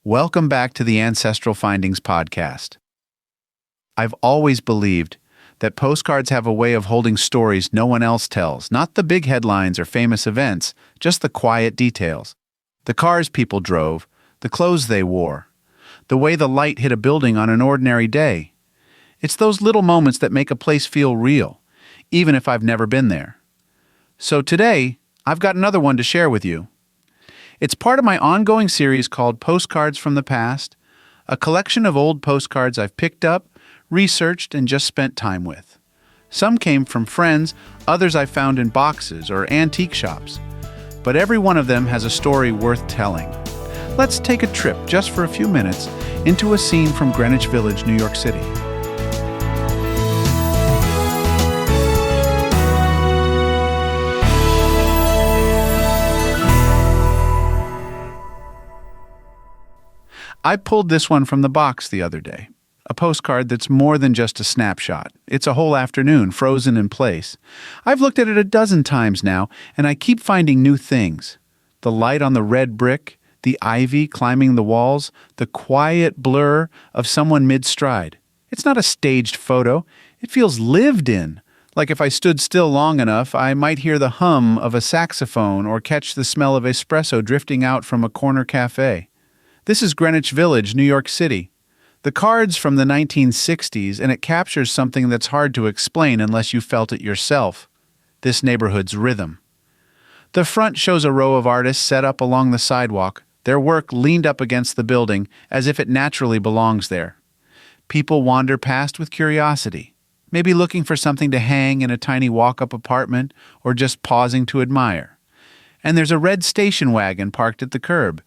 Welcome back to the Ancestral Findings podcast. I've always believed that postcards have a way of holding stories no one else tells, not the big headlines or famous events, just the quiet details. The cars people drove, the clothes they wore, the way the light hit a building on an ordinary day. It's those little moments that make a place feel real, even if I've never been there. So today, I've got another one to share with you. It's part of my ongoing series called Postcards from the Past, a collection of old postcards I've picked up, researched, and just spent time with. Some came from friends, others I found in boxes or antique shops. But every one of them has a story worth telling. Let's take a trip, just for a few minutes, into a scene from Greenwich Village, New York City. I pulled this one from the box the other day. A postcard that's more than just a snapshot. It's a whole afternoon, frozen in place. I've looked at it a dozen times now, and I keep finding new things. The light on the red brick, the ivy climbing the walls, the quiet blur of someone mid-stride. It's not a staged photo. It feels lived in. Like if I stood still long enough, I might hear the hum of a saxophone or catch the smell of espresso drifting out from a corner café. This is Greenwich Village, New York City. The card's from the 1960s, and it captures something that's hard to explain unless you felt it yourself. This neighborhood's rhythm. The front shows a row of artists set up along the sidewalk, their work leaned up against the building as if it naturally belongs there. People wander past with curiosity, maybe looking for something to hang in a tiny walk-up apartment or just pausing to admire. And there's a red station wagon parked at the curb.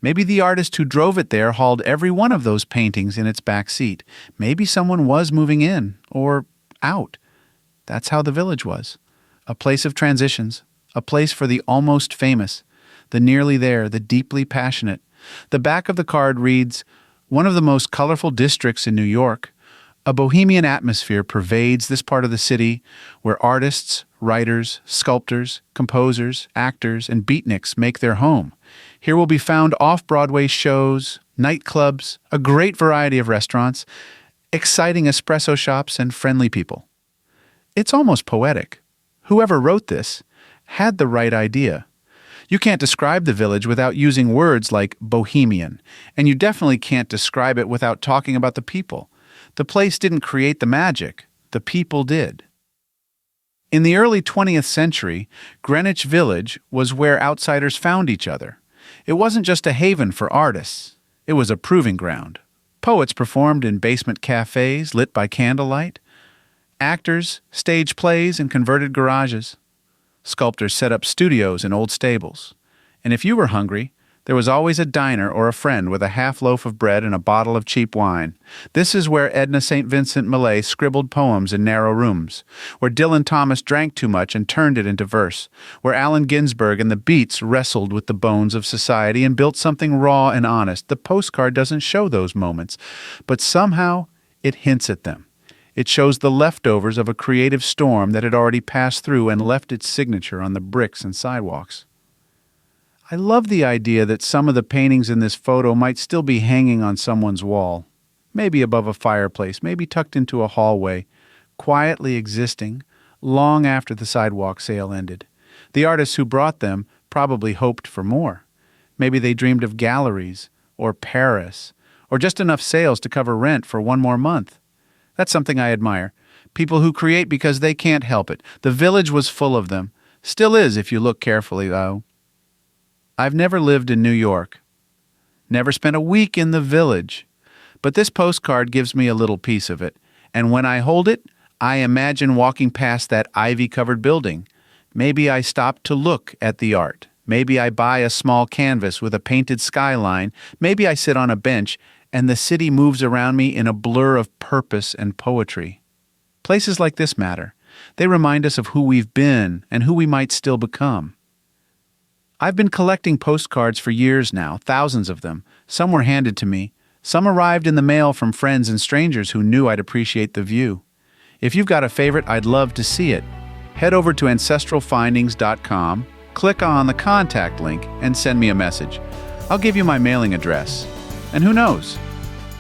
Maybe the artist who drove it there hauled every one of those paintings in its back seat. Maybe someone was moving in or out. That's how the village was. A place of transitions, a place for the almost famous, the nearly there, the deeply passionate. The back of the card reads, "One of the most colorful districts in New York. A bohemian atmosphere pervades this part of the city where artists, writers, sculptors, composers, actors, and beatniks make their home. Here will be found off-Broadway shows, nightclubs, a great variety of restaurants, exciting espresso shops, and friendly people." It's almost poetic. Whoever wrote this had the right idea. You can't describe the village without using words like bohemian, and you definitely can't describe it without talking about the people. The place didn't create the magic. The people did. In the early 20th century, Greenwich Village was where outsiders found each other. It wasn't just a haven for artists. It was a proving ground. Poets performed in basement cafes lit by candlelight. Actors staged plays in converted garages. Sculptors set up studios in old stables. And if you were hungry, there was always a diner or a friend with a half loaf of bread and a bottle of cheap wine. This is where Edna St. Vincent Millay scribbled poems in narrow rooms, where Dylan Thomas drank too much and turned it into verse, where Allen Ginsberg and the Beats wrestled with the bones of society and built something raw and honest. The postcard doesn't show those moments, but somehow it hints at them. It shows the leftovers of a creative storm that had already passed through and left its signature on the bricks and sidewalks. I love the idea that some of the paintings in this photo might still be hanging on someone's wall, maybe above a fireplace, maybe tucked into a hallway, quietly existing long after the sidewalk sale ended. The artists who brought them probably hoped for more. Maybe they dreamed of galleries or Paris or just enough sales to cover rent for one more month. That's something I admire. People who create because they can't help it. The village was full of them. Still is if you look carefully, though. I've never lived in New York, never spent a week in the village, but this postcard gives me a little piece of it, and when I hold it, I imagine walking past that ivy-covered building. Maybe I stop to look at the art. Maybe I buy a small canvas with a painted skyline. Maybe I sit on a bench, and the city moves around me in a blur of purpose and poetry. Places like this matter. They remind us of who we've been and who we might still become. I've been collecting postcards for years now, thousands of them. Some were handed to me. Some arrived in the mail from friends and strangers who knew I'd appreciate the view. If you've got a favorite, I'd love to see it. Head over to ancestralfindings.com, click on the contact link, and send me a message. I'll give you my mailing address. And who knows?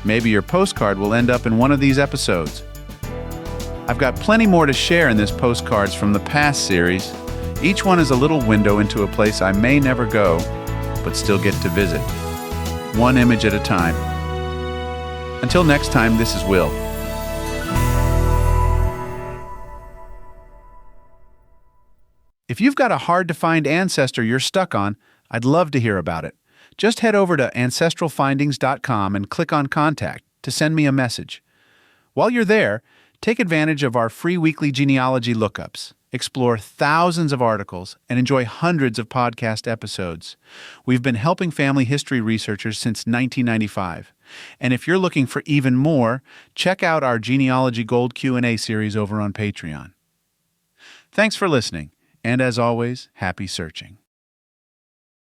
Maybe your postcard will end up in one of these episodes. I've got plenty more to share in this Postcards from the Past series. Each one is a little window into a place I may never go, but still get to visit. One image at a time. Until next time, this is Will. If you've got a hard-to-find ancestor you're stuck on, I'd love to hear about it. Just head over to ancestralfindings.com and click on Contact to send me a message. While you're there, take advantage of our free weekly genealogy lookups, explore thousands of articles, and enjoy hundreds of podcast episodes. We've been helping family history researchers since 1995. And if you're looking for even more, check out our Genealogy Gold Q&A series over on Patreon. Thanks for listening, and as always, happy searching.